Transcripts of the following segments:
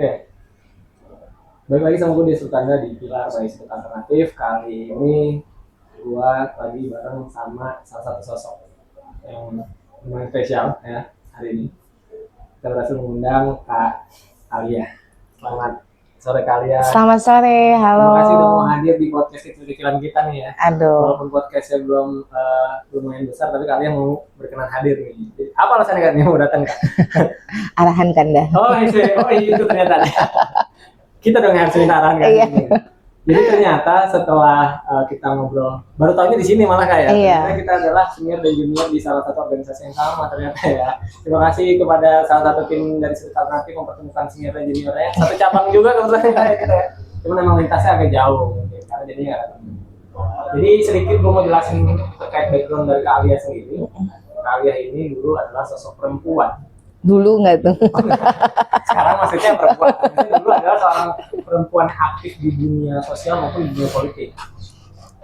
Oke, balik lagi sama gue di Sultanda di Pilar by Sudut Alternatif. Kali ini gua lagi bareng sama salah satu sosok yang lumayan spesial ya hari ini. Kita berhasil mengundang Kak Alia. Selamat sore Kak Alia. Selamat sore, halo. Terima kasih udah mau hadir di podcast itu di Pikiran kita nih ya. Aduh, Walaupun podcastnya belum lumayan besar, tapi kalian mau berkenan hadir nih. Jadi, apa alasannya Kak mau datang Kak? arahan Kanda. Oh itu ternyata. Kita dong yang harus minta arahan kan. Iya. Jadi ternyata setelah kita ngobrol, baru tahunya di sini malah kayak. Iya. Ternyata kita adalah senior dan junior di salah satu organisasi yang sama ternyata ya. Terima kasih kepada salah satu tim dari Sudut Alternatif mempertemukan senior dan juniornya. Satu cabang juga kebetulan kayak kita ya. Cuma memang lintasnya agak jauh, mungkin, karena jadinya nggak ketemu. Jadi sedikit gue mau jelasin terkait background dari Kak Alia sendiri. Kak Alia ini dulu adalah sosok perempuan. Dulu nggak tuh? Sekarang maksudnya perempuan. Maksudnya dulu adalah seorang perempuan aktif di dunia sosial maupun di dunia politik.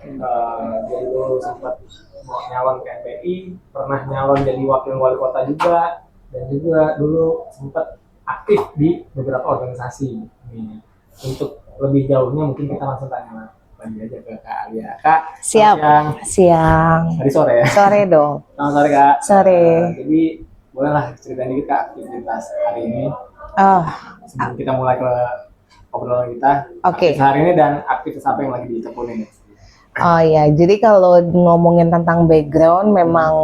Dia dulu sempat mau nyalon ke MPI, pernah nyalon jadi wakil wali kota juga, dan juga dulu sempat aktif di beberapa organisasi. Nih, untuk lebih jauhnya mungkin kita langsung tanya lagi aja ke Kak Alia. Kak, Siap. siang. Hari sore ya? Sore dong. Selamat sore Kak. Sore. Jadi bolehlah ceritain dikit Kak aktivitas hari ini Oh, sebelum kita mulai ke obrolan kita. Oke. Aktivitas hari ini dan aktivitas apa yang lagi ditekunin. oh ya. Jadi kalau ngomongin tentang background, memang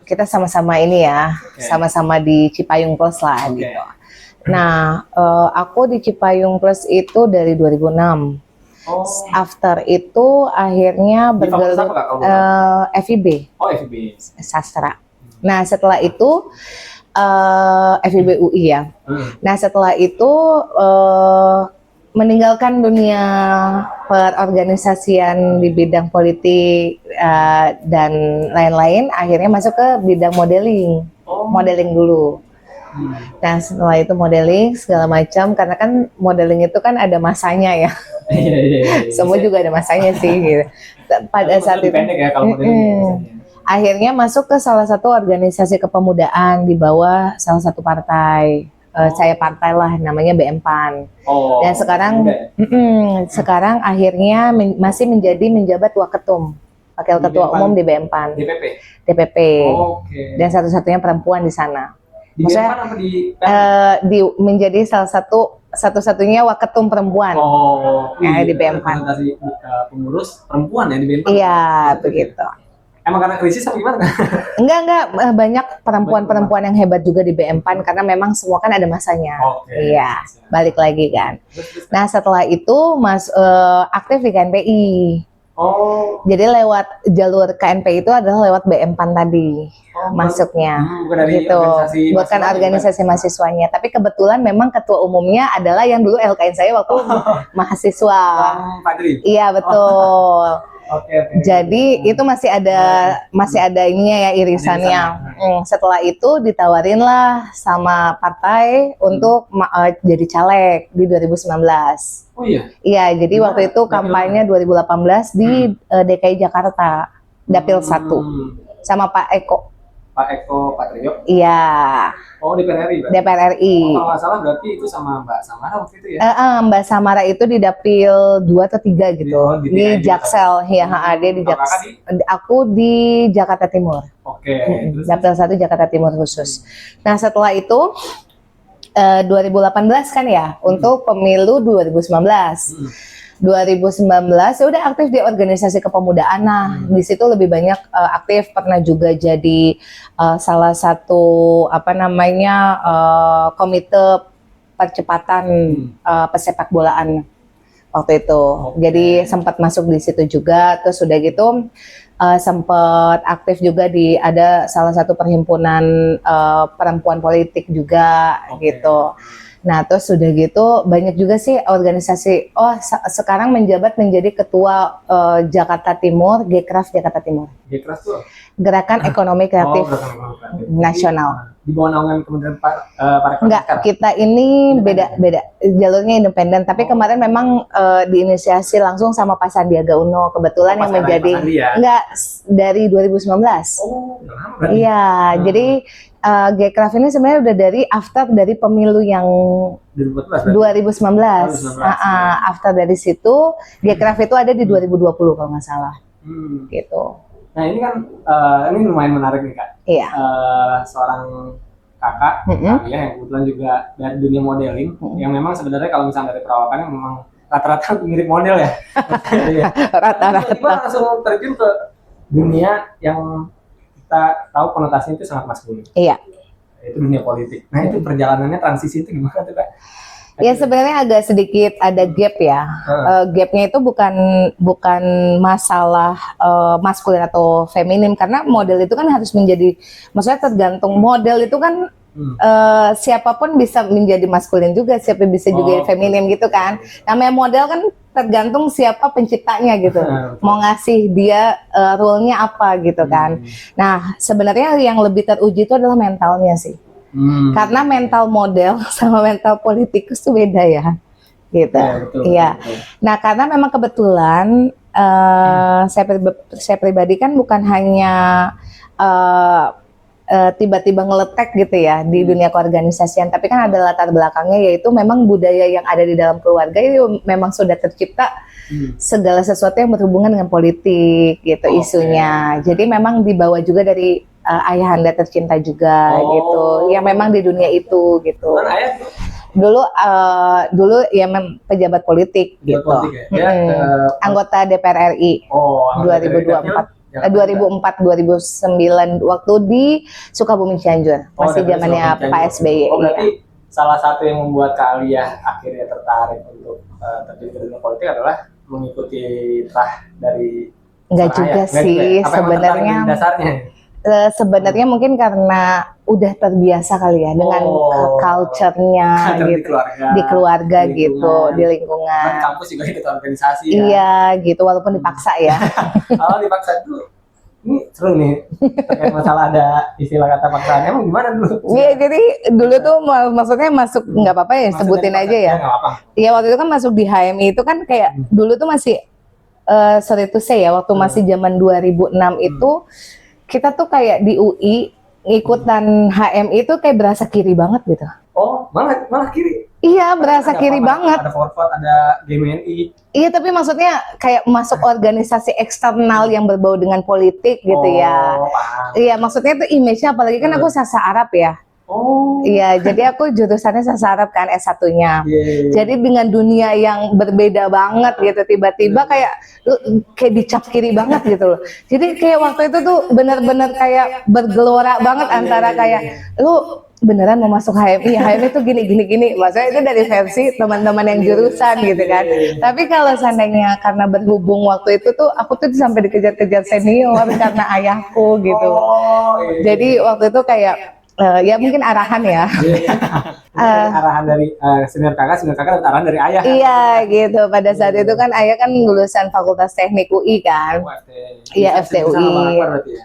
kita sama-sama ini ya, Oke. sama-sama di Cipayung Plus lah Oke. gitu. Nah, aku di Cipayung Plus itu dari 2006. Oh, After itu akhirnya di fakultas bergelut apa Kak kalau boleh? FIB. Oh, FIB. Sastra. Nah setelah itu FIB UI ya. Nah setelah itu meninggalkan dunia perorganisasian di bidang politik dan lain-lain, akhirnya masuk ke bidang modeling. Oh. Modeling dulu. Nah setelah itu modeling segala macam, karena kan modeling itu kan ada masanya ya. Iya. Semua juga ada masanya sih gitu. Pada saat itu pendek ya kalau modeling biasanya. akhirnya masuk ke salah satu organisasi kepemudaan di bawah salah satu partai. Saya partai lah, namanya BM-PAN. Oh. Dan sekarang, sekarang akhirnya masih menjabat waketum, wakil Di ketua BM-PAN. umum di BM-PAN, DPP. DPP. Oke. Dan satu-satunya perempuan di sana. Di maksudnya, BM-PAN apa di menjadi salah satu-satunya waketum perempuan. Oh, Ya, di BM-PAN. Representasi pengurus perempuan ya di BM-PAN. Iya, begitu. Emang karena krisis apa gimana? Enggak, banyak perempuan-perempuan yang hebat juga di BM-PAN, karena memang semua kan ada masanya. Oke. Iya, balik lagi kan. Terus. Nah setelah itu aktif di KNPI. Oh. Jadi lewat jalur KNPI itu adalah lewat BM-PAN tadi masuknya. Bukan dari gitu. organisasi Bukan mahasiswanya, organisasi mahasiswanya, tapi kebetulan memang ketua umumnya adalah yang dulu LKN saya waktu mahasiswa. Pak Dri. Iya betul. Oke. Jadi itu masih ada ininya ya, irisannya. Setelah itu ditawarin lah sama partai untuk jadi caleg di 2019. Oh iya. Iya, jadi Gimana? waktu itu kampanye 2018 di DKI Jakarta, Dapil 1 sama Pak Eko. Pak Eko Patrio. Iya, Oh, DPR RI berarti. DPR RI. Kalau nggak salah berarti itu sama Mbak Samara waktu itu ya. Mbak Samara itu di Dapil 2 atau 3 gitu. Di Di DKI Jaksel, ya, dia di Kalau kakak Jaksel. Aku di Jakarta Timur. Oke. Terus. Dapil 1 Jakarta Timur khusus. Nah, setelah itu 2018 kan ya, untuk pemilu 2019. 2019 ya udah aktif di organisasi kepemudaan. Nah, di situ lebih banyak aktif, pernah juga jadi salah satu komite percepatan pesepak bolaan waktu itu. Jadi sempat masuk di situ juga. Terus udah gitu sempat aktif juga di ada salah satu perhimpunan perempuan politik juga gitu. Nah, terus sudah gitu banyak juga sih organisasi. Sekarang menjabat menjadi ketua Jakarta Timur, Gekraf Jakarta Timur. Gekraf tuh Gerakan Ekonomi Kreatif Nasional. Di bawah naungan Kementerian Pariwisata. Enggak, kita ini beda jalurnya independen. Tapi kemarin memang diinisiasi langsung sama Pak Sandiaga Uno. Kebetulan yang menjadi Pak Sandi ya? enggak dari 2019. Oh, udah lama berarti. Iya, jadi Gcraft ini sebenarnya udah dari after dari pemilu yang 2014 2019. After dari situ, Gcraft itu ada di 2020 kalau nggak salah. Gitu. Nah ini kan ini lumayan menarik nih Kak. Iya. Seorang kakak yang kebetulan juga dari dunia modeling, yang memang sebenarnya kalau misalnya dari perawakannya memang rata-rata mirip model ya. Rata-rata. Tiba langsung terjun ke dunia yang kita tahu konotasinya itu sangat maskulin. Iya. Itu dunia politik. Nah itu perjalanannya transisi itu gimana tuh Kak? Ya sebenarnya agak sedikit ada gap ya. Gapnya itu bukan masalah maskulin atau feminim, karena model itu kan harus menjadi, maksudnya tergantung model itu kan siapapun bisa menjadi maskulin juga, siapa bisa juga feminim gitu kan. Namanya model kan tergantung siapa penciptanya gitu. Mau ngasih dia role-nya apa gitu kan. Nah sebenarnya yang lebih teruji itu adalah mentalnya sih. Karena mental model sama mental politikus itu beda ya, gitu. Iya. Nah karena memang kebetulan saya pribadi kan bukan hanya tiba-tiba ngeletek gitu ya di dunia keorganisasian, tapi kan ada latar belakangnya, yaitu memang budaya yang ada di dalam keluarga itu memang sudah tercipta segala sesuatu yang berhubungan dengan politik gitu isunya. Jadi memang dibawa juga dari ayahanda tercinta juga gitu, yang memang di dunia itu gitu. Dulu ya pejabat politik gitu. Anggota DPR RI 2004-2009 waktu di Sukabumi Cianjur, masih zamannya Pak SBY. Berarti salah satu yang membuat kalian akhirnya tertarik untuk terjun ke dunia politik adalah mengikuti dari Enggak juga sih sebenarnya. Sebenarnya mungkin karena udah terbiasa kali ya dengan culture-nya gitu di keluarga gitu, di lingkungan. Di kampus juga ikut organisasi ya. Iya gitu, walaupun dipaksa ya. Kalau dipaksa itu ini seru nih, terkait masalah ada istilah kata paksaan. Emang gimana dulu? Iya, jadi dulu tuh maksudnya masuk, nggak apa-apa ya, sebutin aja ya. Iya, waktu itu kan masuk di HMI itu kan kayak dulu tuh masih sorry to say ya, waktu masih zaman 2006 itu kita tuh kayak di UI ikutan HMI itu kayak berasa kiri banget gitu. Oh, malah kiri? Iya, berasa kiri banget. Ada Forward, ada GMNI. Iya, tapi maksudnya kayak masuk organisasi eksternal yang berbau dengan politik gitu ya. Iya, maksudnya itu image-nya, apalagi kan aku sastra Arab ya. Iya, jadi aku jurusannya sastra Arab kan S1-nya. Jadi dengan dunia yang berbeda banget gitu, tiba-tiba kayak dicap kiri banget gitu loh. Jadi kayak waktu itu tuh benar-benar kayak bergelora banget antara kayak lu beneran mau masuk HMI, HMI tuh gini. Maksudnya itu dari versi teman-teman yang jurusan gitu kan. Tapi kalau seandainya karena berhubung waktu itu tuh aku tuh sampai dikejar-kejar senior karena ayahku gitu. Jadi waktu itu kayak ya mungkin arahan ya. Arahan dari senior kakak dan arahan dari ayah. Iya gitu. Pada saat itu kan ayah kan lulusan Fakultas Teknik UI kan. Iya FTUI.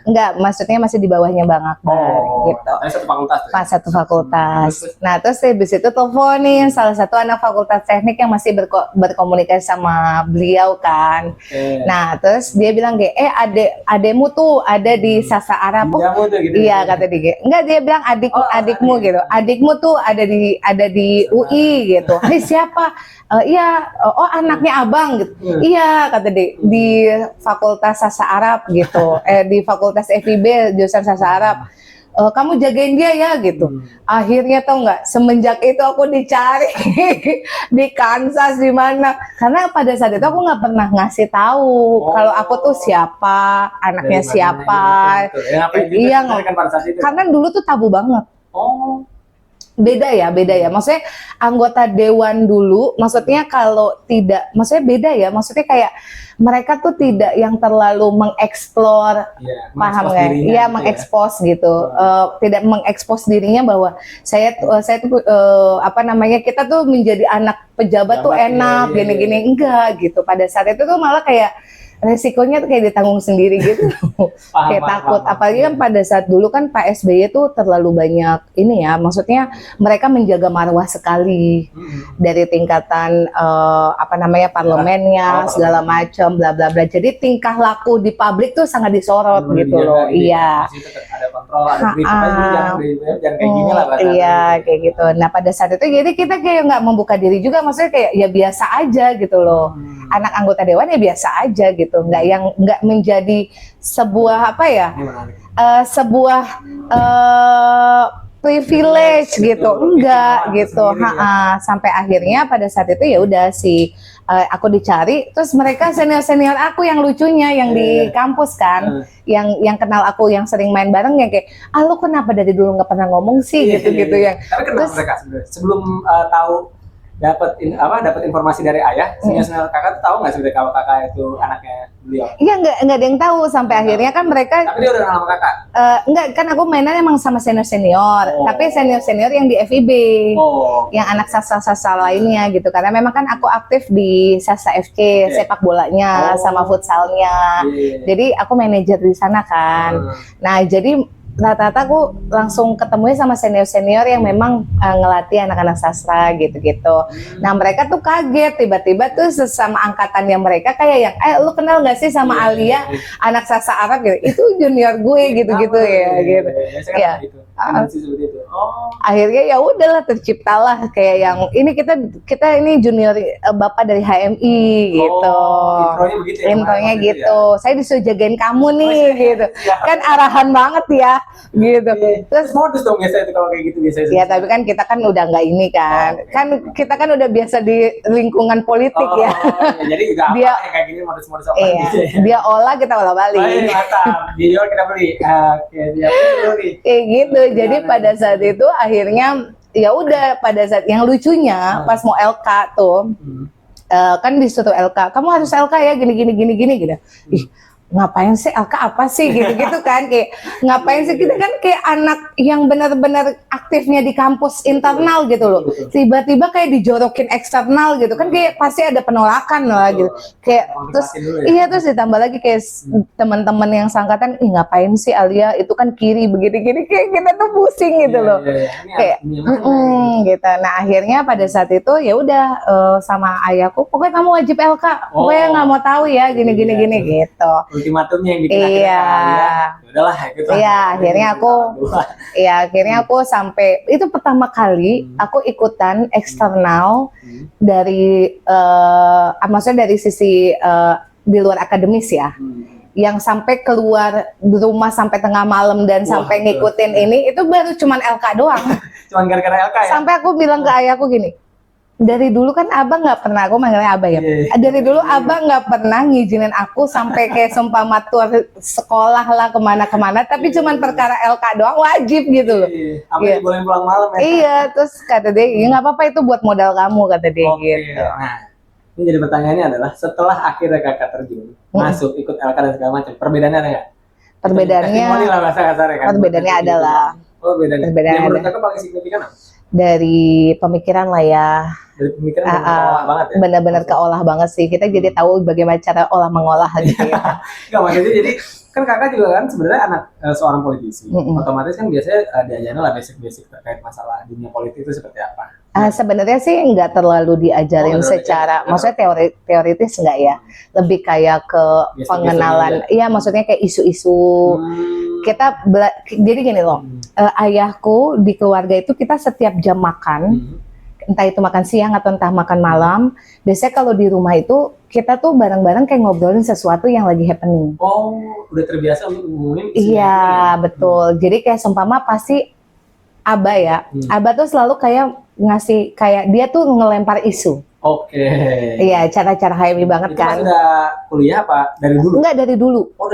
Enggak, maksudnya masih di bawahnya Bang Akbar gitu. Satu fakultas. Nah terus habis itu teleponin salah satu anak Fakultas Teknik yang masih berkomunikasi sama beliau kan. Nah terus dia bilang ademu tuh ada di Sastra Arab. Iya kata dia. Enggak, dia bilang adikmu gitu. Adikmu tuh ada di UI gitu. Hai siapa? Iya, anaknya abang gitu. Iya kata dia, di Fakultas Sastra Arab gitu. Di Fakultas FIB jurusan Sastra Arab. Kamu jagain dia ya gitu. Akhirnya tau nggak, semenjak itu aku dicari di Kansas di mana. Karena pada saat itu aku nggak pernah ngasih tahu kalau aku tuh siapa, anaknya siapa. Iya nggak. Karena dulu tuh tabu banget. Beda ya. Maksudnya anggota dewan dulu, maksudnya kalau tidak, maksudnya beda ya. Maksudnya kayak mereka tuh tidak yang terlalu mengeksplor, paham nggak? Iya, mengekspos gitu. Tidak mengekspos dirinya bahwa saya tuh kita tuh menjadi anak pejabat tuh enak, gini-gini enggak gitu. Pada saat itu tuh malah kayak resikonya tuh kayak ditanggung sendiri gitu. Kayak takut. Apalagi kan pada saat dulu kan Pak SBY tuh terlalu banyak ini ya, maksudnya mereka menjaga marwah sekali dari tingkatan parlemennya segala macam bla bla bla. Jadi tingkah laku di publik tuh sangat disorot gitu loh. Iya. kontrol, ada brief, jangan kayak gini lah bahasa. Iya, kayak gitu. Nah pada saat itu jadi kita kayak nggak membuka diri juga, maksudnya kayak ya biasa aja gitu loh. Anak anggota dewan ya biasa aja gitu, nggak menjadi sebuah apa ya, Ini menarik. sebuah privilege gitu, enggak gitu. Sampai akhirnya pada saat itu ya udah aku dicari, terus mereka senior aku yang lucunya yang di kampus kan, yang kenal aku, yang sering main bareng, yang kayak lu kenapa dari dulu nggak pernah ngomong sih gitu yang Tapi kenapa mereka sebenarnya sebelum tahu dapat informasi dari ayah, senior kakak tuh tahu nggak sebenarnya kalau kakak itu anaknya beliau? Iya, nggak ada yang tahu sampai akhirnya kan mereka. Tapi dia udah kenal sama kakak? Enggak, kan aku mainan emang sama senior, tapi senior yang di FIB, yang anak sastra lainnya gitu. Karena memang kan aku aktif di Sastra FC, sepak bolanya sama futsalnya. Jadi aku manajer di sana kan. Nah jadi rata-rata aku langsung ketemunya sama senior-senior yang memang ngelatih anak-anak sastra gitu-gitu. Nah mereka tuh kaget tiba-tiba tuh sesama angkatannya mereka kayak yang, lu kenal nggak sih sama Alia, anak sastra Arab gitu? Itu junior gue gitu-gitu ya gitu. Ya. Akhirnya ya udahlah, terciptalah kayak yang ini kita ini junior bapak dari HMI gitu. Intronya begitu ya? Intronya gitu. Saya disuruh jagain kamu nih gitu. Kan arahan banget ya gitu. Terus modus dong biasanya itu kalau kayak gitu biasanya. Ya tapi kan kita kan udah nggak ini kan. Kan kita kan udah biasa di lingkungan politik ya. Jadi udah dia kayak gini modus-modus apa gitu. Dia olah, kita olah balik. Mantap. Dia jual, kita beli. Oke, dia beli. Kayak gitu. Jadi pada saat itu akhirnya ya udah, pada saat yang lucunya pas mau LK tuh kan disuruh LK, kamu harus LK ya gini gitu. Ih, ngapain sih LK, apa sih gitu kan, kayak ngapain sih, kita kan kayak anak yang benar-benar aktifnya di kampus internal gitu loh, tiba-tiba kayak dijorokin eksternal gitu kan, kayak pasti ada penolakan lah gitu, kayak terus terus ditambah lagi kayak teman-teman yang sangkatan, ih ngapain sih Alia, itu kan kiri begini-gini, kayak kita tuh pusing gitu loh, kayak gitu. Nah akhirnya pada saat itu ya udah sama ayahku, pokoknya kamu wajib LK, pokoknya nggak mau tahu ya gini gitu. Ultimatumnya yang bikin udahlah gitu. Akhirnya aku sampai itu pertama kali aku ikutan eksternal dari maksudnya dari sisi di luar akademis ya. Yang sampai keluar rumah sampai tengah malam dan sampai ngikutin ini, itu baru cuman LK doang. Cuman gara-gara LK ya? Sampai aku bilang ke ayahku gini, dari dulu kan abang nggak pernah, aku manggilnya abah ya, dari dulu abang nggak pernah ngizinin aku sampai kayak seumpama tur sekolah lah kemana-kemana, tapi cuman perkara LK doang wajib gitu loh. Sampai boleh pulang malam ya? Iya, terus kata dia, ya nggak apa-apa, itu buat modal kamu, kata dia gitu. Nah, ini jadi pertanyaannya adalah, setelah akhirnya kakak terjun, masuk ikut LK dan segala macam, perbedaannya ada nggak? Perbedaannya adalah. Yang menurut kakak paling signifikan apa? Dari pemikiran lah ya. Dari pemikiran olah banget ya? Benar-benar keolah banget sih. Kita jadi tahu bagaimana cara olah mengolah gitu. Nggak, maksudnya jadi kan kakak juga kan sebenarnya anak seorang politisi. Otomatis kan biasanya diajarin lah basic-basic terkait masalah dunia politik itu seperti apa. Sebenarnya sih nggak terlalu diajarin secara, maksudnya teoritis nggak ya. Lebih kayak ke pengenalan. Iya, maksudnya kayak isu-isu. Jadi gini loh, ayahku di keluarga itu kita setiap jam makan, entah itu makan siang atau entah makan malam, biasanya kalau di rumah itu kita tuh bareng-bareng kayak ngobrolin sesuatu yang lagi happening. Oh, udah terbiasa untuk ngomongin. Iya, betul. Jadi kayak seumpama pasti Abah ya, Abah tuh selalu kayak ngasih, kayak dia tuh ngelempar isu. Oke. Iya, cara-cara HMI banget itu kan. Itu udah kuliah apa dari dulu? Enggak, dari dulu. Oh,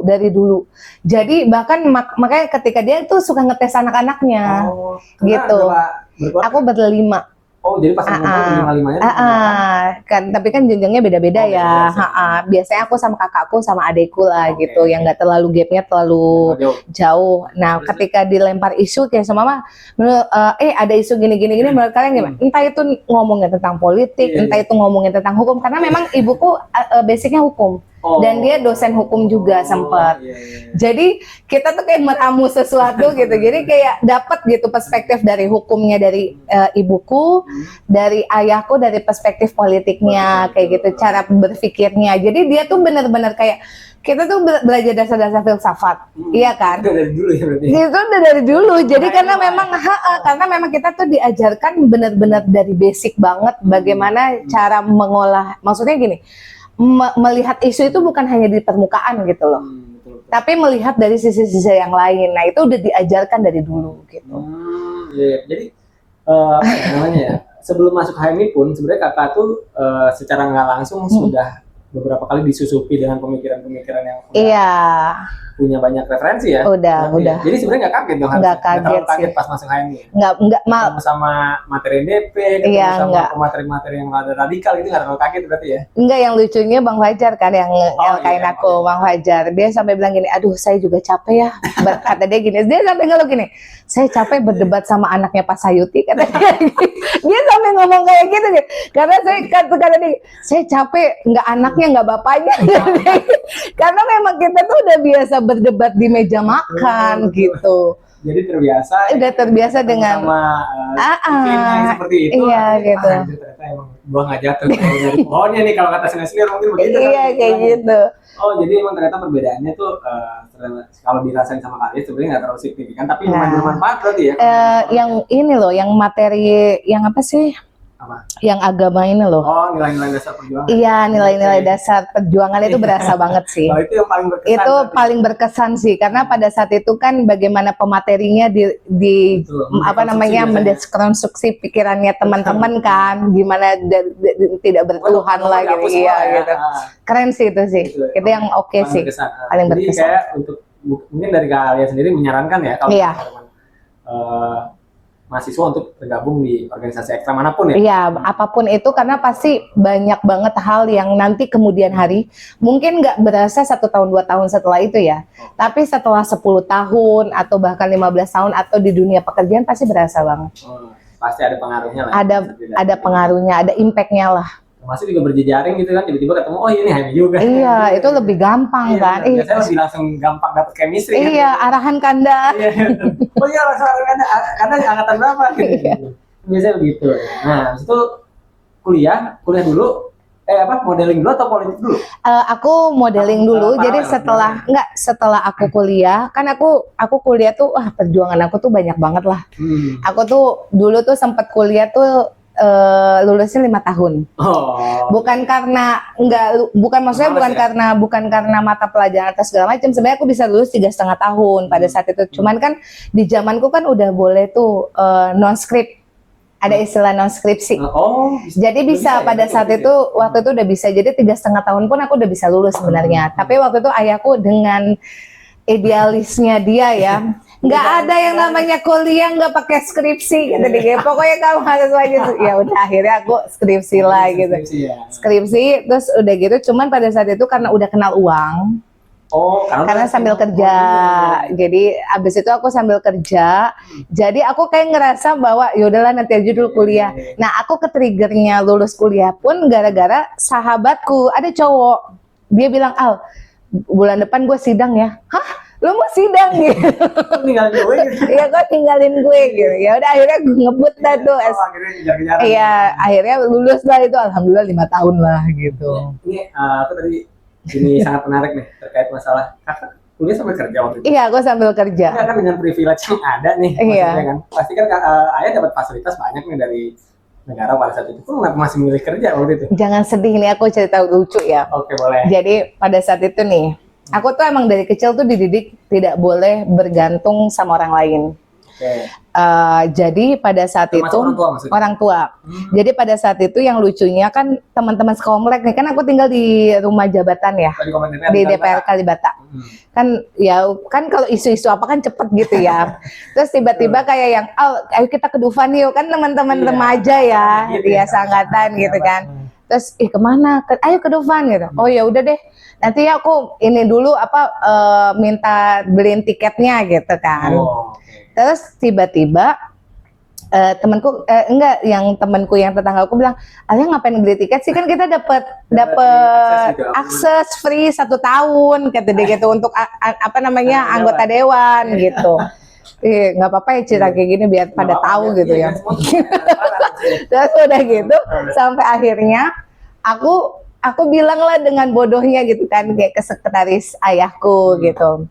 dari dulu. Jadi bahkan makanya ketika dia tuh suka ngetes anak-anaknya. Gitu. Aku berlima. Oh, jadi pas ngomong lima-limanya kan, tapi kan jenjangnya beda-beda ya. Biasanya aku sama kakakku sama adekku lah gitu, yang nggak terlalu gapnya terlalu jauh. Nah, ketika dilempar isu kayak sama mama, ada isu gini, menurut kalian gimana? Entah itu ngomongin tentang politik, entah itu ngomongin tentang hukum, karena memang ibuku basicnya hukum. Dan dia dosen hukum juga sempat. Jadi kita tuh kayak meramu sesuatu gitu. Jadi kayak dapat gitu perspektif dari hukumnya dari ibuku, dari ayahku dari perspektif politiknya kayak gitu, cara berpikirnya. Jadi dia tuh benar-benar kayak kita tuh belajar dasar-dasar filsafat, iya kan? Itu dari dulu ya berarti. Itu udah dari dulu. Jadi karena memang kita tuh diajarkan benar-benar dari basic banget bagaimana cara mengolah. Maksudnya gini, melihat isu itu bukan hanya di permukaan gitu loh, Betul. tapi melihat dari sisi-sisi yang lain. Nah itu udah diajarkan dari dulu gitu. Iya. Jadi apa ya namanya ya? Sebelum masuk HMI pun sebenarnya kakak tuh secara nggak langsung sudah beberapa kali disusupi dengan pemikiran-pemikiran yang Iya, punya banyak referensi ya. udah. Jadi sebenarnya nggak kaget dong, Nggak harusnya. Nggak terlalu kaget kaget sih. pas masuk HMI. nggak Ketemu sama materi DP, ketemu Iya, sama nggak. materi-materi yang ada radikal itu nggak terlalu kaget berarti ya. Enggak, yang lucunya Bang Fajar kan yang kain iya, aku, Bang Fajar. Dia sampai bilang gini, aduh saya juga capek ya. Kata dia gini, dia sampai ngeluh gini, saya capek berdebat sama anaknya Pak Sayuti. Kata dia, dia sampai ngomong kayak gitu. Karena kata dia, saya capek nggak anaknya nggak bapaknya. Karena memang kita tuh udah biasa berdebat di meja makan gitu. Jadi terbiasa. Udah terbiasa dengan sama pikiran yang seperti itu. Iya, akhirnya, gitu. Anjir, ternyata emang gua nggak jatuh dari pohonnya nih kalau kata senior mungkin begitu. Iya kan, kayak istilahnya. gitu. Oh jadi emang ternyata perbedaannya tuh kalau dirasain sama kalian sebenarnya nggak terlalu signifikan tapi lumayan Nah. bermanfaat berarti ya. Yang ini loh, yang materi, yang apa sih? Apa? Yang agama ini loh. Oh nilai-nilai dasar perjuangan. Iya, nilai-nilai dasar perjuangan itu berasa banget sih. Kalau itu yang paling berkesan. Itu berarti. paling berkesan sih, karena pada saat itu kan bagaimana pematerinya Betul, apa namanya, mendeskonstruksi pikirannya teman-teman kan, gimana tidak bertuhan lah gitu. Iya gitu. Keren sih itu sih. Itu yang oke sih. Paling Jadi berkesan. kayak untuk mungkin dari kalian sendiri menyarankan ya kalau Iya. teman-teman mahasiswa untuk bergabung di organisasi ekstra manapun ya. Iya, apapun itu karena pasti banyak banget hal yang nanti kemudian hari mungkin nggak berasa 1 tahun 2 tahun setelah itu ya, tapi setelah 10 tahun atau bahkan 15 tahun atau di dunia pekerjaan pasti berasa banget. Pasti ada pengaruhnya lah. Ada pengaruhnya, ada impactnya lah. Termasuk juga berjejaring gitu kan, tiba-tiba ketemu, oh ini HMI juga. Iya, itu lebih gampang kan. Biasanya lebih langsung gampang dapet chemistry. Iya, kan? arahan kanda. Iya. Oh iya, karena angkatan berapa gitu. Iya. Biasanya begitu. Nah, habis itu kuliah dulu, modeling dulu atau politik dulu? Aku modeling dulu. Jadi setelah aku kuliah, kan aku kuliah tuh, perjuangan aku tuh banyak banget lah. Aku tuh dulu tuh sempat kuliah tuh lulusnya 5 tahun. Bukan karena maksudnya bukan karena mata pelajaran atau segala macam. Sebenarnya aku bisa lulus 3,5 tahun pada saat itu. Cuman kan di zamanku kan udah boleh tuh non skrip. Ada istilah non skripsi. Jadi bisa pada saat itu waktu itu udah bisa. Jadi 3,5 tahun pun aku udah bisa lulus sebenarnya. Tapi waktu itu ayahku dengan idealisnya dia ya, nggak ada yang namanya kuliah nggak pakai skripsi gitu deh. Pokoknya kamu harus wajib. Ya udah akhirnya aku skripsi lah gitu. Skripsi terus udah gitu. Cuman pada saat itu karena udah kenal uang. Karena sambil kerja. Jadi abis itu aku sambil kerja. Jadi aku kayak ngerasa bahwa yaudahlah nanti aja dulu kuliah. Nah aku ke-triggernya lulus kuliah pun gara-gara sahabatku ada cowok. Dia bilang, Al, bulan depan gue sidang ya. Hah? Lu mau sidang gitu? Tinggalin gue gitu. Iya, kok tinggalin gue gitu. Ya udah akhirnya gue ngebut dah tuh. Iya, akhirnya lulus lah itu. Alhamdulillah 5 tahun lah gitu. Ini aku tadi ini sangat menarik nih terkait masalah kakak kuliah sambil kerja waktu itu. Iya, aku sambil kerja. Iya kan dengan privilege yang ada nih. Iya. Kan. Pasti kan ayah dapat fasilitas banyak nih dari negara pada saat itu. Kenapa masih milih kerja waktu itu? Jangan sedih nih, aku cerita lucu ya. Oke, boleh. Jadi pada saat itu nih, aku tuh emang dari kecil tuh dididik tidak boleh bergantung sama orang lain. Jadi pada saat itu orang tua. Jadi pada saat itu yang lucunya kan teman-teman sekomplek nih, kan aku tinggal di rumah jabatan ya, di DPR Kalibata. Kan ya kan kalau isu-isu apa kan cepet gitu ya. Terus tiba-tiba kayak yang, ayo kita ke Dufan yuk, kan teman-teman remaja ya, dia seangkatan gitu kan. Terus kemana? Ayo ke Dufan gitu. Oh ya udah deh. Nanti aku ini dulu minta beliin tiketnya gitu kan. Terus tiba-tiba temanku yang temanku yang tetangga aku bilang, Alia ngapain beli tiket sih, kan kita dapat akses free 1 tahun kata dia gitu untuk anggota dewan gitu. Nggak apa-apa ya cerita kayak gini biar pada tahu gitu ya. Terus udah gitu sampai akhirnya aku aku bilang lah dengan bodohnya gitu kan, kayak ke sekretaris ayahku gitu.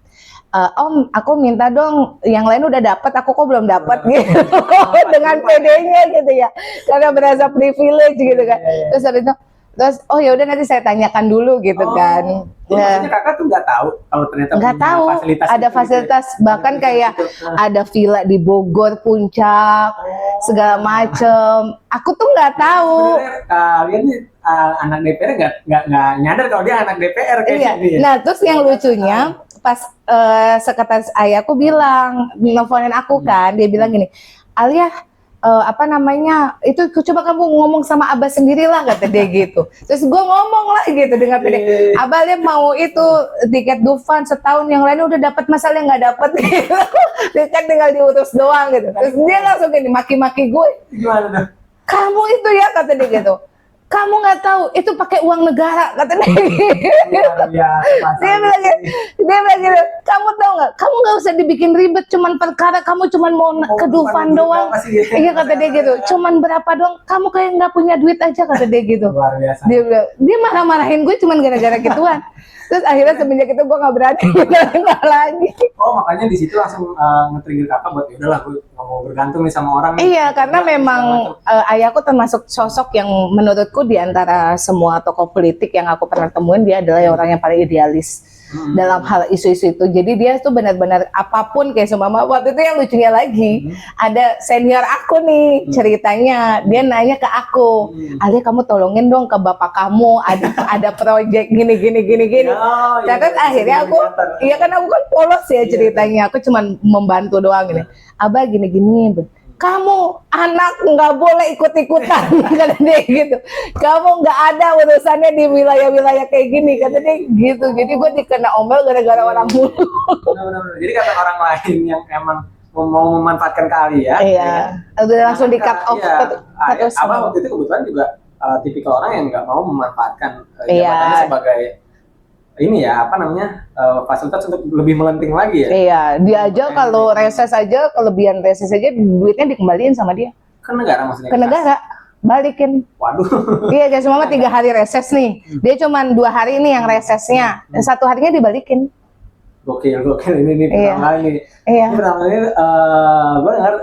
Om, aku minta dong, yang lain udah dapat, aku kok belum dapat gitu, dengan pedenya gitu ya, karena berasa privilege gitu kan. Terus habis itu, oh ya udah nanti saya tanyakan dulu gitu kan. Maksudnya kakak tuh nggak tah kalau ternyata nggak punya tahu fasilitas ada itu, fasilitas gitu ya. bahkan kayak ada villa di Bogor Puncak segala macem. Aku tuh nggak tahu. Sebenarnya kalian nih anak DPR nggak nyadar kalau dia anak DPR kayak Iya. gini ya. Nah terus yang lucunya pas sekretaris ayahku bilang nelfonin aku kan, dia bilang gini, Alia apa namanya itu coba kamu ngomong sama Abah sendirilah kata dia gitu. Terus gue ngomong lah gitu dengan pede, Abah Alia mau itu tiket Dufan setahun, yang lain udah dapat, masalah nggak dapat gitu. Dia kan tinggal diurus doang gitu. Terus dia langsung gini maki-maki gue, Gimana tuh? kamu itu ya kata dia gitu, kamu nggak tahu itu pakai uang negara kata dia. Dia bilang gitu, kamu tahu nggak, kamu nggak usah dibikin ribet, cuman perkara kamu cuman mau ke Dufan doang. Iya kata dia gitu, cuman berapa doang, kamu kayak nggak punya duit aja kata dia gitu. Luar biasa. Dia bilang, dia marah-marahin gue cuman gara-gara gituan. Terus akhirnya semenjak itu gue nggak berani nggak lagi. Oh makanya di situ langsung nge-trigger kakak buat yaudahlah gue nggak mau bergantung nih sama orang. Iya, karena memang ayahku termasuk sosok yang menurutku di antara semua tokoh politik yang aku pernah temuin, dia adalah orang yang paling idealis dalam hal isu-isu itu. Jadi dia tuh benar-benar apapun, kayak seumpama waktu itu yang lucunya lagi, ada senior aku nih ceritanya, dia nanya ke aku, Alia kamu tolongin dong ke bapak kamu, ada proyek gini. Oh, iya, Terus akhirnya aku, iya kan aku kan polos ya ceritanya, aku cuman membantu doang gini. Abah gini, kamu anak nggak boleh ikut-ikutan kata dia gitu. Kamu nggak ada urusannya di wilayah-wilayah kayak gini kata dia gitu. Jadi gue dikena omel gara-gara orang mulu. Benar-benar. Jadi kata orang lain yang emang mau memanfaatkan kalian, Iya, udah langsung di cut off. Iya. Abah waktu itu kebetulan juga tipikal orang yang nggak mau memanfaatkan jabatannya sebagai ini ya apa namanya fasilitas untuk lebih melenting lagi ya. Iya, dia aja kalau reses aja, kelebihan reses aja duitnya dikembaliin sama dia. Ke negara maksudnya. Ke negara, balikin. Waduh. Iya, jadi semua 3 hari reses nih. Dia cuma 2 hari nih yang resesnya, 1 harinya dibalikin. Gokil ini pertama kali nih. Iya. Ini pertama kali gue dengar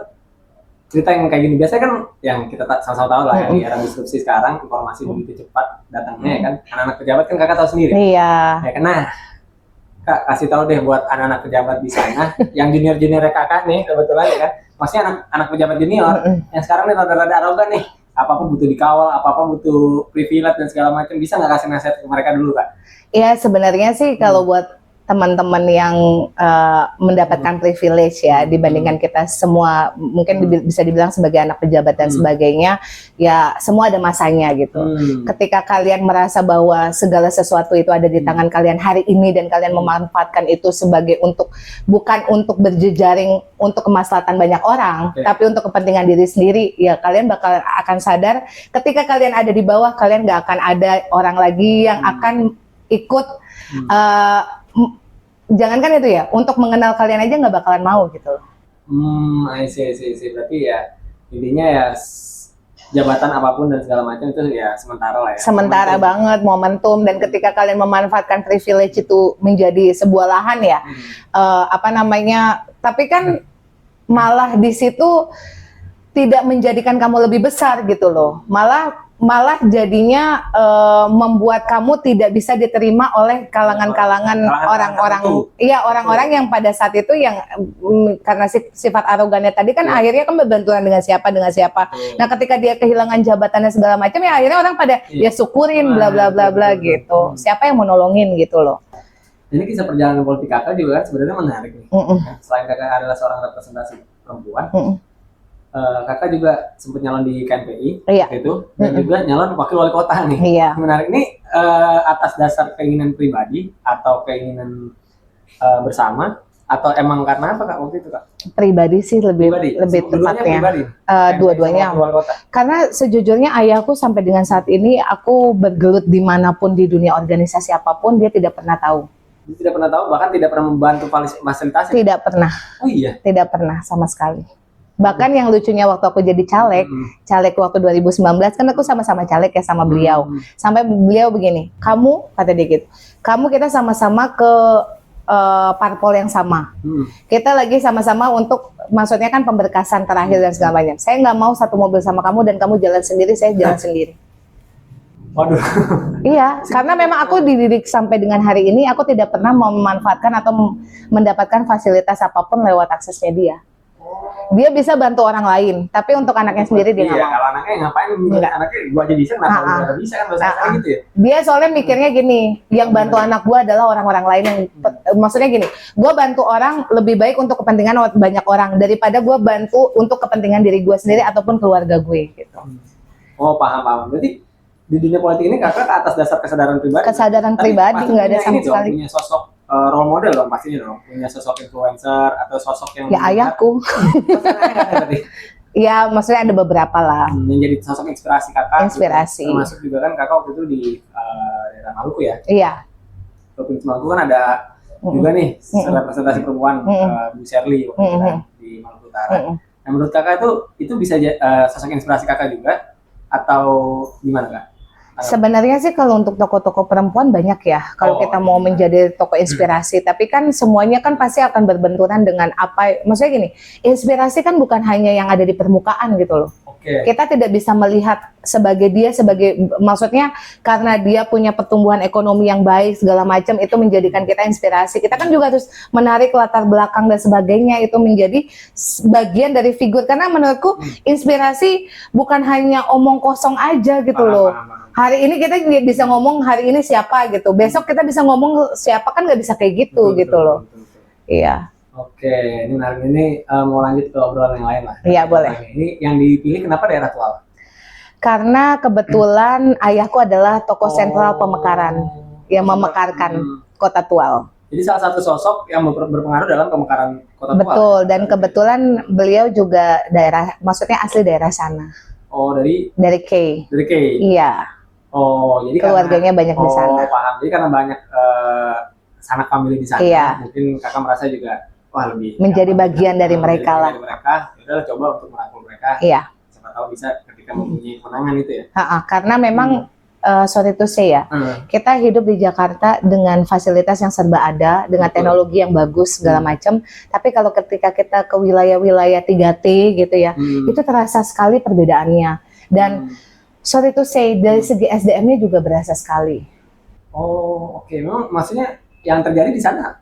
cerita yang kayak gini. Biasanya kan yang kita sama-sama tahu lah ya, di era disrupsi sekarang informasi begitu cepat datangnya ya kan. Anak-anak pejabat kan kakak tahu sendiri. Iya. Ya kan, nah Kak kasih tahu deh buat anak-anak pejabat di sana yang junior kakak nih kebetulan ya kan. Maksudnya anak pejabat junior yang sekarang nih rada-rada arogan nih. Apa-apa butuh dikawal, apa-apa butuh privilege dan segala macam, bisa nggak kasih nasihat ke mereka dulu Kak? Ya sebenarnya sih kalau buat teman-teman yang mendapatkan privilege ya dibandingkan kita semua, mungkin bisa dibilang sebagai anak pejabat dan sebagainya, ya semua ada masanya gitu. Ketika kalian merasa bahwa segala sesuatu itu ada di tangan kalian hari ini dan kalian memanfaatkan itu sebagai bukan untuk berjejaring untuk kemaslahatan banyak orang, tapi untuk kepentingan diri sendiri, ya kalian bakal akan sadar ketika kalian ada di bawah, kalian nggak akan ada orang lagi yang akan ikut jangankan itu ya, untuk mengenal kalian aja nggak bakalan mau gitu loh. I see. Berarti ya intinya ya jabatan apapun dan segala macam itu ya sementara lah ya. Sementara banget, momentum, dan ketika kalian memanfaatkan privilege itu menjadi sebuah lahan ya, apa namanya, tapi kan malah di situ tidak menjadikan kamu lebih besar gitu loh, malah jadinya membuat kamu tidak bisa diterima oleh kalangan-kalangan orang-orang yang pada saat itu yang karena sifat arogannya tadi kan akhirnya kan berbenturan dengan siapa. Nah ketika dia kehilangan jabatannya segala macam ya akhirnya orang pada ya syukurin bla bla bla bla gitu. Siapa yang mau nolongin gitu loh. Ini kisah perjalanan politik kakak juga kan sebenarnya menarik nih. Selain kakak adalah seorang representasi perempuan, kakak juga sempat nyalon di KNPI gitu, dan juga nyalon wakil wali kota nih. Menarik nih, atas dasar keinginan pribadi atau keinginan bersama, atau emang karena apa Kak waktu itu Kak? Pribadi sih lebih tepatnya. Dua-duanya. Karena sejujurnya ayahku sampai dengan saat ini aku bergelut dimanapun di dunia organisasi apapun, dia tidak pernah tahu. Tidak pernah tahu, bahkan tidak pernah membantu fasilitasi? Tidak pernah. Oh iya? Tidak pernah sama sekali. Bahkan yang lucunya waktu aku jadi caleg waktu 2019 kan aku sama-sama caleg ya sama beliau. Sampai beliau begini, kamu kata dia gitu, kamu kita sama-sama ke parpol yang sama. Kita lagi sama-sama untuk maksudnya kan pemberkasan terakhir dan segala macam. Saya nggak mau satu mobil sama kamu dan kamu jalan sendiri, saya jalan sendiri. Waduh. Iya, karena memang aku dididik sampai dengan hari ini aku tidak pernah memanfaatkan atau mendapatkan fasilitas apapun lewat akses media. Dia bisa bantu orang lain, tapi untuk anaknya sendiri dia nggak Iya, mau. kalau anaknya ngapain anaknya gua aja bisa, kenapa lu nggak bisa kan bahasa gitu ya? Dia soalnya mikirnya gini, yang bantu anak gua adalah orang-orang lain yang maksudnya gini, gua bantu orang lebih baik untuk kepentingan banyak orang daripada gua bantu untuk kepentingan diri gua sendiri ataupun keluarga gue gitu. Oh, paham. Berarti di dunia politik ini kakak ke atas dasar kesadaran pribadi. Kesadaran Tapi pribadi pasti nggak ada punya sama ini dong, sekali. punya sosok role model dong pastinya dong, punya sosok influencer atau sosok yang Ya ayahku. Ya maksudnya ada beberapa lah. yang jadi sosok inspirasi kakak. Inspirasi. Gitu. Termasuk juga kan kakak waktu itu di daerah Maluku ya. Iya. Provinsi Maluku kan ada juga nih representasi perempuan Bu Shirley waktu itu kan, di Maluku Utara. Nah, menurut kakak itu bisa sosok inspirasi kakak juga atau gimana kak? Sebenarnya sih kalau untuk tokoh-tokoh perempuan banyak ya. Kalau kita mau menjadi tokoh inspirasi, tapi kan semuanya kan pasti akan berbenturan dengan apa. Maksudnya gini, inspirasi kan bukan hanya yang ada di permukaan gitu loh. Kita tidak bisa melihat sebagai maksudnya karena dia punya pertumbuhan ekonomi yang baik segala macam itu menjadikan kita inspirasi. Kita kan juga harus menarik latar belakang dan sebagainya itu menjadi bagian dari figur. Karena menurutku inspirasi bukan hanya omong kosong aja gitu loh. Hari ini kita bisa ngomong hari ini siapa gitu, besok kita bisa ngomong siapa kan nggak bisa kayak gitu gitu loh. Iya. Oke, ini menarik. Ini mau lanjut ke obrolan yang lain lah. Iya boleh. Ini yang dipilih kenapa daerah Tual? Karena kebetulan ayahku adalah tokoh sentral pemekaran yang memekarkan Kota Tual. Jadi salah satu sosok yang berpengaruh dalam pemekaran Kota Tual. Betul, dan kebetulan beliau juga maksudnya asli daerah sana. Oh, dari K. Dari K. Iya. Oh, jadi keluarganya banyak di sana. Oh, paham. Jadi karena banyak sanak famili di sana, mungkin kakak merasa juga wah lebih menjadi bagian dari mereka lah. Udah coba untuk merangkul mereka. Iya. Siapa tahu bisa ketika mempunyai kemenangan itu ya. Karena memang sorry to say ya, kita hidup di Jakarta dengan fasilitas yang serba ada, dengan teknologi yang bagus segala macam. Tapi kalau ketika kita ke wilayah-wilayah 3T gitu ya, itu terasa sekali perbedaannya. Dan sorry to say, dari segi SDM-nya juga berasa sekali. Oh, oke. Memang maksudnya yang terjadi di sana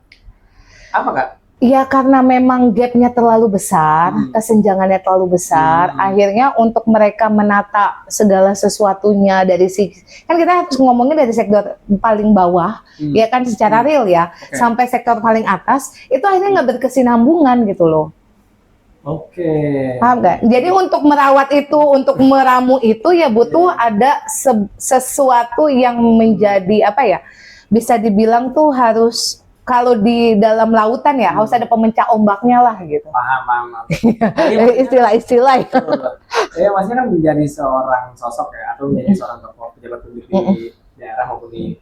apa kak? Ya karena memang gap-nya terlalu besar, kesenjangannya terlalu besar, akhirnya untuk mereka menata segala sesuatunya kan kita harus ngomongnya dari sektor paling bawah, ya kan secara real ya, sampai sektor paling atas, itu akhirnya nggak berkesinambungan gitu loh. Paham nggak? Jadi untuk merawat itu, untuk meramu itu ya butuh ada sesuatu yang menjadi apa ya? Bisa dibilang tuh harus kalau di dalam lautan ya harus ada pemecah ombaknya lah gitu. Paham. Istilah-istilah. Ya maksudnya kan menjadi seorang sosok ya atau menjadi seorang tokoh pejabat publik di daerah maupun di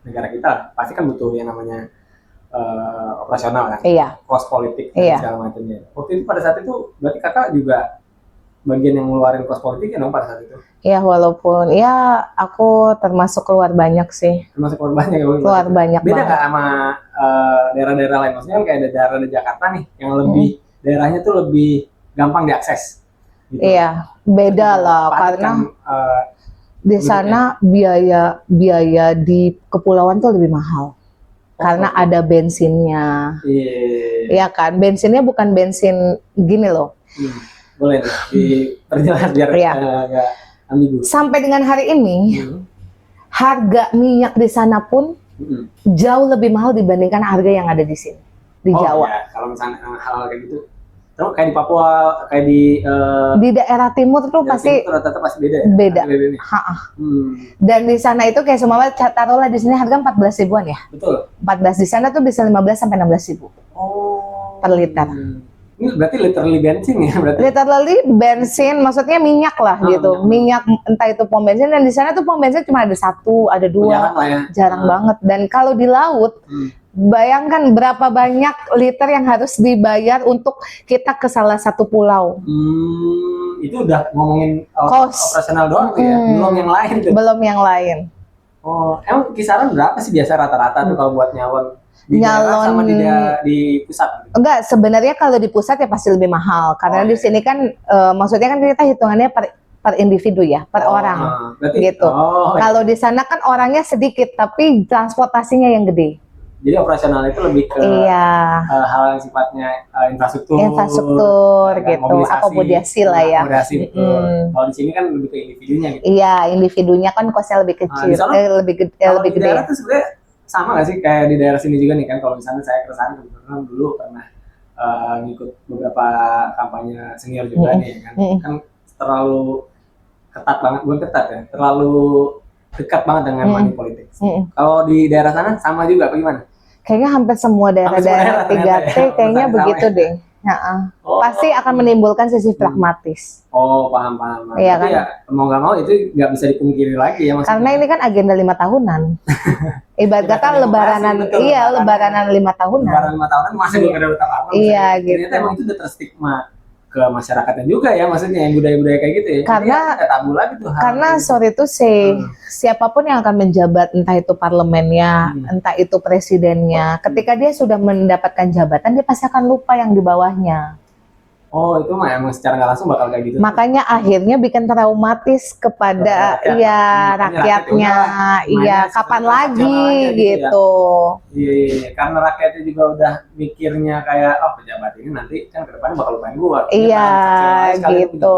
negara kita pasti kan butuh yang namanya operasional kan, kos politik dan segala macamnya. Waktu itu pada saat itu berarti kakak juga bagian yang ngeluarin kos politik ya dong pada saat itu? Iya walaupun ya aku termasuk keluar banyak sih. Termasuk keluar banyak ya? Keluar banyak. Beda nggak sama daerah-daerah lain? Maksudnya kan kayak ada daerah di Jakarta nih yang lebih daerahnya tuh lebih gampang diakses. Gitu. Iya beda lah karena di sana biaya di kepulauan tuh lebih mahal. Karena ada bensinnya, ya kan? Bensinnya bukan bensin gini loh. Boleh diperjelas biar nggak ambigu. Sampai dengan hari ini, harga minyak di sana pun jauh lebih mahal dibandingkan harga yang ada di sini, di Jawa. Ya, kalau misalnya hal kayak gitu, kayak di Papua, kayak di daerah timur tuh pasti rata-rata pasti beda. Ya? Beda. Dan di sana itu kayak semua taruhlah di sini harga 14 ribuan ya. Betul. 14 di sana tuh bisa 15 sampai 16 ribu per liter. Ini berarti literally bensin ya berarti? Literally bensin, maksudnya minyak lah gitu. Minyak entah itu pom bensin, dan di sana tuh pom bensin cuma ada 1, ada 2. Jarang lah ya. Jarang banget. Dan kalau di laut Bayangkan berapa banyak liter yang harus dibayar untuk kita ke salah satu pulau. Itu udah ngomongin Kos. operasional doang tuh ya, belum yang lain tuh. Belum yang lain. Oh, emang kisaran berapa sih biasa rata-rata tuh kalau buat nyalon di daerah sama di pusat? Enggak, sebenarnya kalau di pusat ya pasti lebih mahal karena di sini kan maksudnya kan kita hitungannya per individu ya, per orang berarti, gitu. Kalau di sana kan orangnya sedikit tapi transportasinya yang gede. Jadi operasional itu lebih ke hal yang sifatnya infrastruktur gitu, akomodasi lah ya. Akomodasi, kalau di sini kan lebih ke individunya gitu. Iya, individunya kan kosnya lebih kecil, lebih gede. Kalau di daerah tuh sebenarnya sama nggak sih kayak di daerah sini juga nih kan? Kalau misalnya saya ke sana kebetulan dulu pernah ngikut beberapa kampanye senior juga nih kan, kan terlalu ketat banget, bukan ketat ya, terlalu dekat banget dengan money politik. Kalau di daerah sana sama juga apa gimana? Kayaknya hampir semua daerah 3T kayaknya begitu deh. Pasti akan menimbulkan sisi pragmatis. Paham. Iya kan? Ya mau nggak mau itu nggak bisa dipungkiri lagi ya maksudnya. Karena ini kan agenda 5 tahunan. Ibarat kata lebaranan, lebaranan 5 tahunan. Lebaran 5 tahunan masih belum ada apa-apa. Iya gitu. Ternyata emang itu udah terstigma ke masyarakatnya juga ya, maksudnya yang budaya-budaya kayak gitu ya. Karena tabu lagi tuh. Sorry itu siapapun yang akan menjabat, entah itu parlemennya, entah itu presidennya, ketika dia sudah mendapatkan jabatan dia pasti akan lupa yang di bawahnya. Itu mah emang secara nggak langsung bakal kayak gitu. Makanya akhirnya bikin traumatis kepada rakyatnya. Kapan lagi gitu. Iya, karena rakyatnya juga udah mikirnya kayak pejabat ini nanti kan ke depannya bakal lupain gua. Iya, gitu.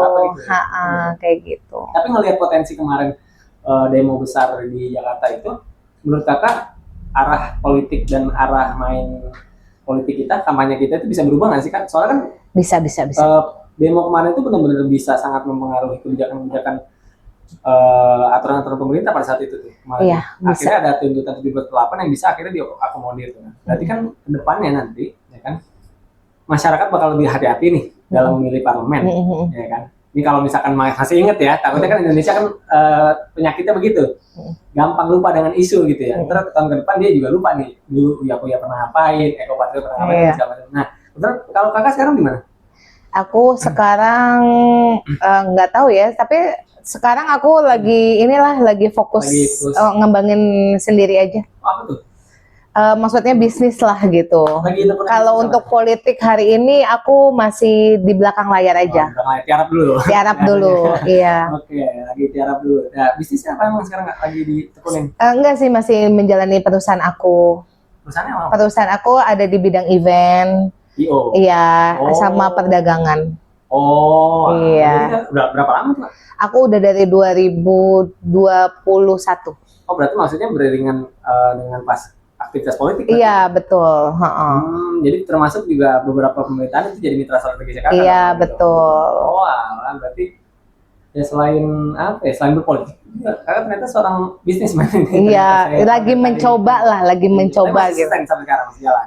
Kayak gitu. Tapi ngelihat potensi kemarin demo besar di Jakarta itu, menurut kakak arah politik dan arah main politik kita, kampanye kita itu bisa berubah nggak sih kan? Soalnya kan bisa. Demo kemarin itu benar-benar bisa sangat mempengaruhi kebijakan-kebijakan aturan-aturan pemerintah pada saat itu tuh. Iya, akhirnya ada tuntutan 7/8 yang bisa akhirnya diakomodir. Berarti kan kedepannya nanti, ya kan, masyarakat bakal lebih hati-hati nih dalam memilih parlemen, ya kan. Ini kalau misalkan masih inget ya, takutnya kan Indonesia kan penyakitnya begitu, gampang lupa dengan isu gitu ya. Terus tahun ke depan dia juga lupa nih, dulu Uya pernah ngapain, Eko Patrio pernah ngapain, segala macam. Nah, kalau kakak sekarang gimana? Aku sekarang nggak tahu ya, tapi sekarang aku lagi fokus ngembangin sendiri aja. Apa tuh? Maksudnya bisnis lah gitu. Kalau untuk politik hari ini aku masih di belakang layar aja. Tiarap dulu. Iya. Oke, lagi tiarap dulu. Nah, bisnisnya apa emang sekarang lagi ditekunin? Enggak sih, masih menjalani perusahaan aku. Perusahaannya apa? Perusahaan aku ada di bidang event. Iya, sama perdagangan. Iya. Udah berapa lama tuh? Aku udah dari 2021. Berarti maksudnya beriringan dengan pas aktivitas politik? Iya, betul. Jadi termasuk juga beberapa pemerintahan itu jadi mitra strategis kakak? Iya, betul. Berarti ya selain berpolitik, kakak ternyata seorang bisnismen. Iya, lagi mencoba gitu.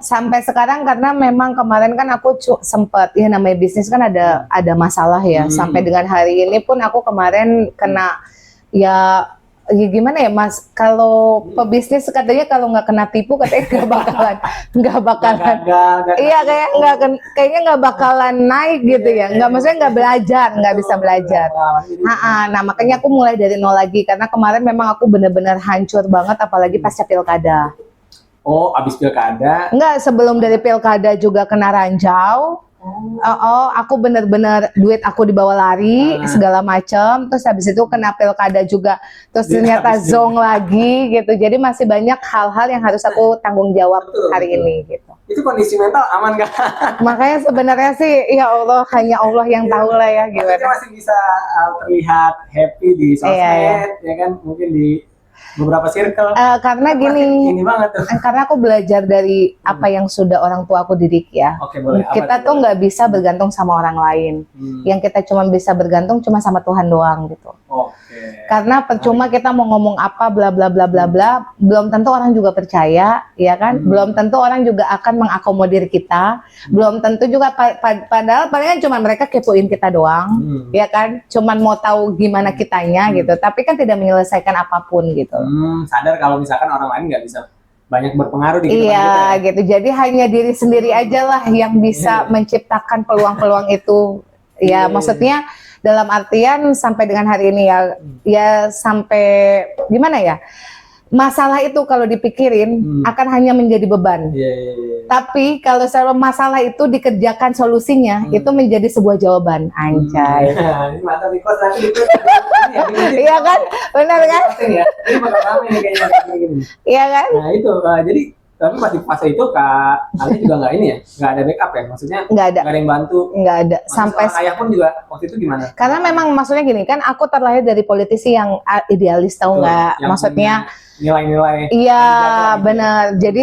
Sampai sekarang karena memang kemarin kan aku sempat namanya bisnis kan ada masalah ya. Sampai dengan hari ini pun aku kemarin kena ya gimana ya Mas, kalau pebisnis katanya kalau nggak kena tipu katanya nggak bakalan iya kayaknya nggak bakalan naik gitu ya, maksudnya nggak bisa belajar. Nah makanya aku mulai dari nol lagi karena kemarin memang aku benar-benar hancur banget apalagi pasca pilkada. Abis pilkada? Enggak, sebelum dari pilkada juga kena ranjau. Aku bener-bener duit aku dibawa lari segala macam, terus habis itu kena pilkada juga, terus ternyata zong lagi gitu. Jadi masih banyak hal-hal yang harus aku tanggung jawab hari ini gitu. Itu kondisi mental aman gak? Makanya sebenarnya sih ya Allah, hanya Allah yang tahu lah ya gimana. Masih bisa terlihat happy di sosmed, ya kan, mungkin di beberapa circle. Karena gini banget tuh. Karena aku belajar dari apa yang sudah orang tua aku didik ya. Boleh. Kita tuh nggak bisa bergantung sama orang lain. Yang kita cuma bisa bergantung cuma sama Tuhan doang gitu. Karena percuma kita mau ngomong apa bla bla bla bla bla, belum tentu orang juga percaya, ya kan? Belum tentu orang juga akan mengakomodir kita. Belum tentu juga padahal palingan cuma mereka kepoin kita doang, ya kan? Cuman mau tahu gimana kitanya gitu. Tapi kan tidak menyelesaikan apapun gitu. Sadar kalau misalkan orang lain nggak bisa banyak berpengaruh di kehidupan kita Iya ya. gitu. Jadi hanya diri sendiri aja lah yang bisa menciptakan peluang-peluang itu. Ya Iya. maksudnya dalam artian sampai dengan hari ini ya, ya sampai gimana ya? Masalah itu kalau dipikirin akan hanya menjadi beban. Iya, iya, iya. Tapi kalau secara masalah itu dikerjakan solusinya, itu menjadi sebuah jawaban. Anjay. Ini mantap nih, Coach. Nanti itu Iya kan? Benar kan? ya. Ini bakal rame nih kayaknya kayak gini. Iya kan? Nah itu, jadi tapi pas di fase itu kalian juga nggak ini ya, nggak ada backup ya, maksudnya Nggak ada. nggak ada yang bantu. Nggak ada. Sampai Sampai ayah pun juga waktu itu gimana? karena memang maksudnya gini kan, aku terlahir dari politisi yang idealis, tahu Betul, nggak? yang Maksudnya punya nilai-nilai. iya yang dijaga gitu. benar. Jadi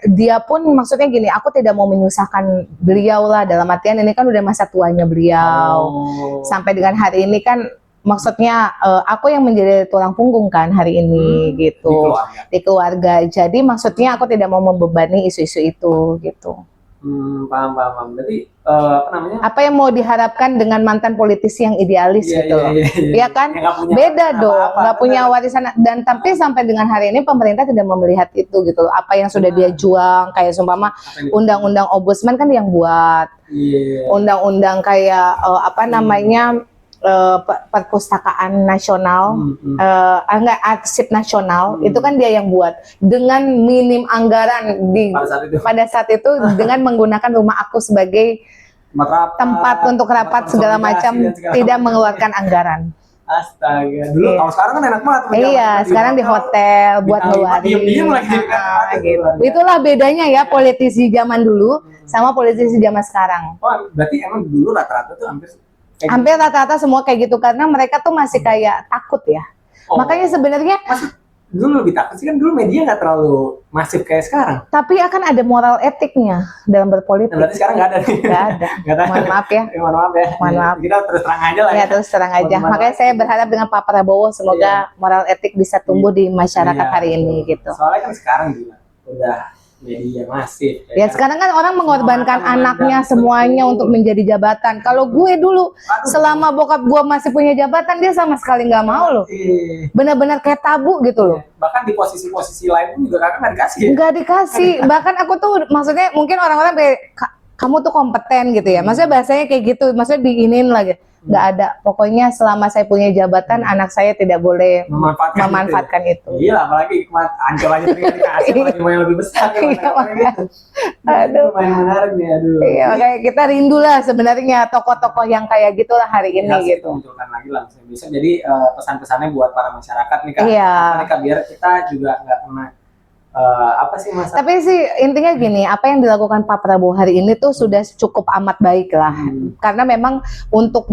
dia pun maksudnya gini, aku tidak mau menyusahkan beliau lah, dalam artian ini kan udah masa tuanya beliau. Oh. Sampai dengan hari ini kan maksudnya aku yang menjadi tulang punggung kan hari ini Di gitu keluarga. di keluarga. Jadi maksudnya aku tidak mau membebani isu-isu itu gitu. Paham. Berarti apa namanya? Apa yang mau diharapkan dengan mantan politisi yang idealis Iya, gitu loh. Iya kan? Yang nggak punya Beda dong, apa-apa, nggak punya benar. warisan. Dan tapi sampai dengan hari ini pemerintah tidak mau melihat itu gitu loh. Apa yang sudah dia juang, kayak seumpama Apa yang- undang-undang ombudsman kan yang buat, Iya. undang-undang kayak apa namanya perpustakaan nasional, enggak arsip nasional, itu kan dia yang buat dengan minim anggaran pada saat itu dengan menggunakan rumah aku sebagai tempat untuk rapat segala macam, tidak mengeluarkan anggaran. Astaga, dulu Iya. kalau sekarang kan enak banget. Iya, sekarang di hotel buat ngeluarin. Diem lagi. Gitu. Itulah bedanya ya politisi zaman dulu sama politisi zaman sekarang. Oh, berarti emang dulu rata-rata tuh hampir kayak Hampir rata-rata semua kayak gitu karena mereka tuh masih kayak takut ya. Oh. Makanya sebenarnya dulu lebih takut sih, kan dulu media nggak terlalu masif kayak sekarang. tapi akan ada moral etiknya dalam berpolitik. Nah, berarti sekarang nggak ada nih. Nggak ada. Nggak ada. Mohon maaf ya. Mohon maaf ya. Mohon maaf. Kita terus terang aja lah Ya terus terang aja. Mohon Makanya maaf. saya berharap dengan Pak Prabowo semoga moral etik bisa tumbuh di masyarakat Iya, hari ini gitu. Soalnya kan sekarang juga udah media masif. Ya sekarang kan orang mengorbankan Orang anaknya memandang, semuanya betul. untuk menjadi jabatan. Kalau gue dulu selama bokap gue masih punya jabatan dia sama sekali nggak mau loh. Benar-benar kayak tabu gitu loh. Bahkan di posisi-posisi lain pun juga kakak nggak dikasih. Ya? Nggak dikasih. Bahkan aku tuh maksudnya mungkin orang-orang kayak kamu tuh kompeten gitu ya. Maksudnya bahasanya kayak gitu. Maksudnya diinin lagi. Nggak ada. Pokoknya selama saya punya jabatan anak saya tidak boleh memanfaatkan itu. Iya, apalagi Ancol aja tinggal dikasih apalagi mau yang lebih besar. Iya, makanya. Aduh, main menarik nih, aduh. Iya, makanya kita rindu lah sebenarnya tokoh-tokoh yang kayak gitulah hari ini Harus gitu. munculkan lagi lah, misalnya bisa jadi pesan-pesannya buat para masyarakat nih kak. Iya. Apa nih, Kak, biar kita juga nggak kena apa sih mas? Tapi sih intinya gini, apa yang dilakukan Pak Prabowo hari ini tuh sudah cukup amat baik lah. Karena memang untuk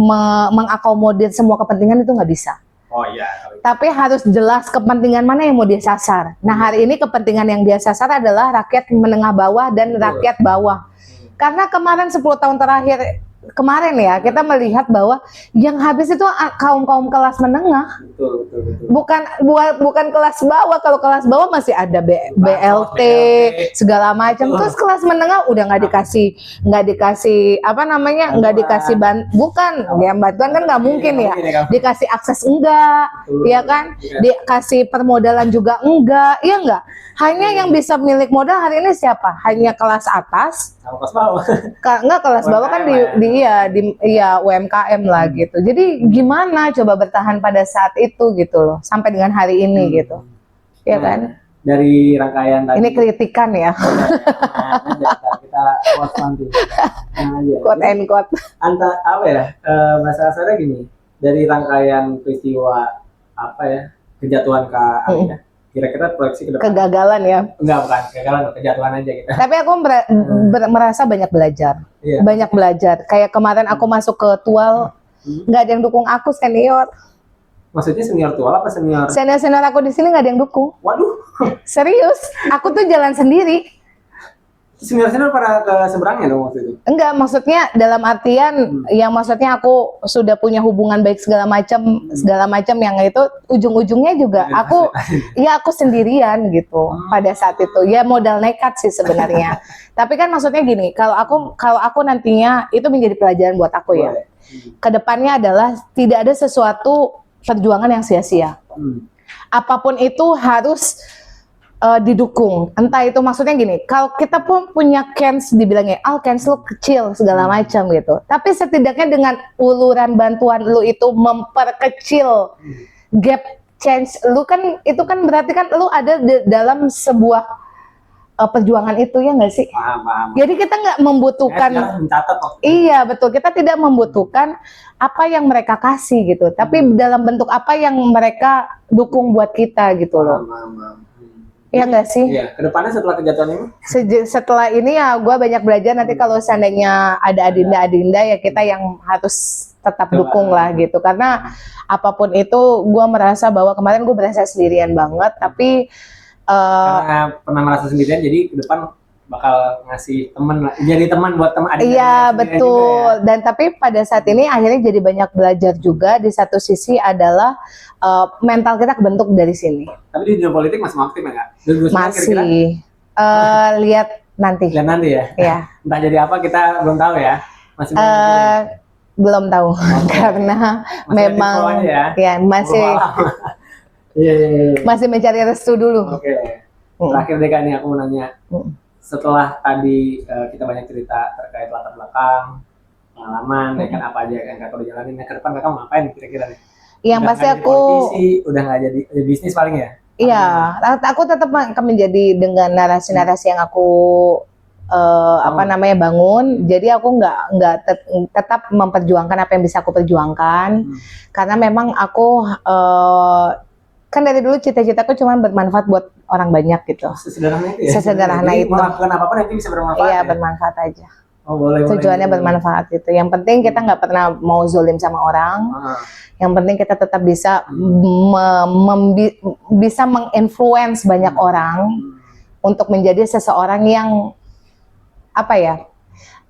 mengakomodir semua kepentingan itu nggak bisa. Oh iya. Tapi harus jelas kepentingan mana yang mau dia sasar. Nah hari ini kepentingan yang dia sasar adalah rakyat menengah bawah dan rakyat bawah. Karena kemarin 10 tahun terakhir kemarin ya kita melihat bahwa yang habis itu kaum kelas menengah. Betul. Bukan kelas bawah. Kalau kelas bawah masih ada BLT segala macam. Terus kelas menengah udah nggak dikasih apa namanya, nggak dikasih bukan ya, bantuan kan nggak mungkin ya, dikasih akses enggak, ya kan, dikasih permodalan juga enggak, ya enggak. Hanya yang bisa milik modal hari ini siapa? Hanya kelas atas. Sama kelas bawah. Enggak, kelas bawah kan di UMKM lah gitu. Jadi gimana coba bertahan pada saat itu gitu loh, sampai dengan hari ini gitu. Ya kan? Dari rangkaian tadi. Ini kritikan ya. Kita quote nanti. Quote and quote. Apa ya? Bahasa kasarnya gini. Dari rangkaian peristiwa apa ya? Kejatuhan Kak. Kira-kira proyeksi ke depan. Kegagalan ya. Enggak, bukan kegagalan, kejatuhan aja kita. Tapi aku merasa banyak belajar. Iya. Banyak belajar. Kayak kemarin aku masuk ke Tual, nggak ada yang dukung aku senior. Maksudnya senior tua apa senior? Senior aku di sini nggak ada yang dukung. Waduh. Serius, aku tuh jalan sendiri. Senior pada ke seberangnya dong waktu itu. Enggak, maksudnya dalam artian yang maksudnya aku sudah punya hubungan baik segala macam yang itu ujung-ujungnya juga aku sendirian gitu pada saat itu. Ya modal nekat sih sebenarnya. Tapi kan maksudnya gini, kalau aku nantinya itu menjadi pelajaran buat aku ya. Kedepannya adalah tidak ada sesuatu perjuangan yang sia-sia. Apapun itu harus didukung. Entah itu maksudnya gini, kalau kita pun punya kans dibilangnya, kans lu kecil segala macam gitu. Tapi setidaknya dengan uluran bantuan lu itu memperkecil gap change lu kan, itu kan berarti kan lu ada dalam sebuah perjuangan itu, ya nggak sih? Paham. Jadi kita nggak membutuhkan, mencatat waktu. iya betul, kita tidak membutuhkan apa yang mereka kasih gitu, tapi dalam bentuk apa yang mereka dukung buat kita gitu loh. Paham. Iya nggak sih? Iya, kedepannya setelah kejatuhan ini? Setelah ini ya gue banyak belajar, nanti kalau seandainya ada adinda-adinda ya kita yang harus tetap dukung lah gitu, karena apapun itu gue merasa bahwa kemarin gue berasa sendirian banget, tapi karena pernah merasa sendirian, jadi ke depan bakal ngasih temen lah, jadi teman buat teman adik. iya betul, dan tapi pada saat ini akhirnya jadi banyak belajar juga. Di satu sisi adalah mental kita kebentuk dari sini. Tapi di dunia politik masih aktif ya nggak? Masih lihat nanti. Lihat nanti ya. Ya. Entah jadi apa kita belum tahu ya. Masih belum tahu karena memang ya masih masih mencari restu dulu. Oke. Terakhir deh Kak, nih aku mau nanya. Setelah tadi kita banyak cerita terkait latar belakang, pengalaman, ya kan apa aja yang Kakak udah jalanin, ke depan Kakak mau ngapain kira-kira nih? Yang pasti aku udah nggak jadi bisnis paling ya? Iya, aku tetap akan menjadi dengan narasi-narasi yang aku bangun. Jadi aku nggak tetap memperjuangkan apa yang bisa aku perjuangkan, karena memang aku kan dari dulu cita-citaku cuma bermanfaat buat orang banyak gitu. Sesederhana itu ya? Sesederhana itu. Melakukan apapun yang bisa bermanfaat. Iya, ya? bermanfaat aja. Oh, boleh. Tujuannya bermanfaat gitu. Yang penting kita nggak pernah mau zolim sama orang. Yang penting kita tetap bisa bisa menginfluence banyak orang untuk menjadi seseorang yang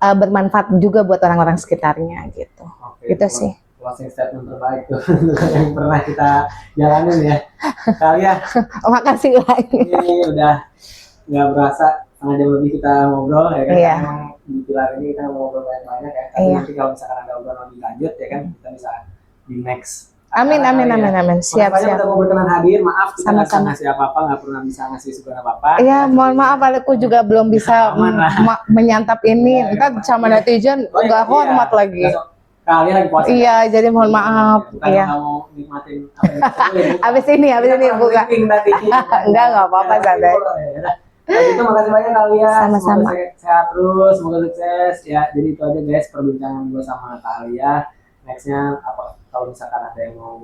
bermanfaat juga buat orang-orang sekitarnya gitu. Itu sih. Closing statement terbaik tuh yang pernah kita jalanin ya. Kalian. Makasih lagi. Ini udah nggak berasa setengah jam lebih kita ngobrol ya kan. Iya. Emang di pilar ini kita ngobrol banyak ya. Tapi nanti kalau misalkan ada obrolan lebih lanjut ya kan, kita bisa di next. Amin. Siap. Udah mau berkenan hadir. Maaf kita nggak bisa Sama-sama. ngasih apa-apa, nggak pernah bisa ngasih suguhan apa-apa. Iya, mohon maaf, aku juga belum bisa menyantap ini. Ntar sama netizen nggak hormat lagi. Kalian lagi puasa. Iya, jadi mohon maaf. Iya. Mau nikmatin apa Abis ini buka. Enggak apa-apa, santai. Itu makasih banyak kalian. Sama-sama. Semoga sehat terus, semoga sukses ya. Jadi itu aja guys perbincangan gue sama Thalia. Nextnya apa? Kalau misalkan ada yang mau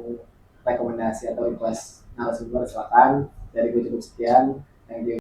rekomendasi atau request narasumber silakan. Jadi gue cukup sekian. Thank you.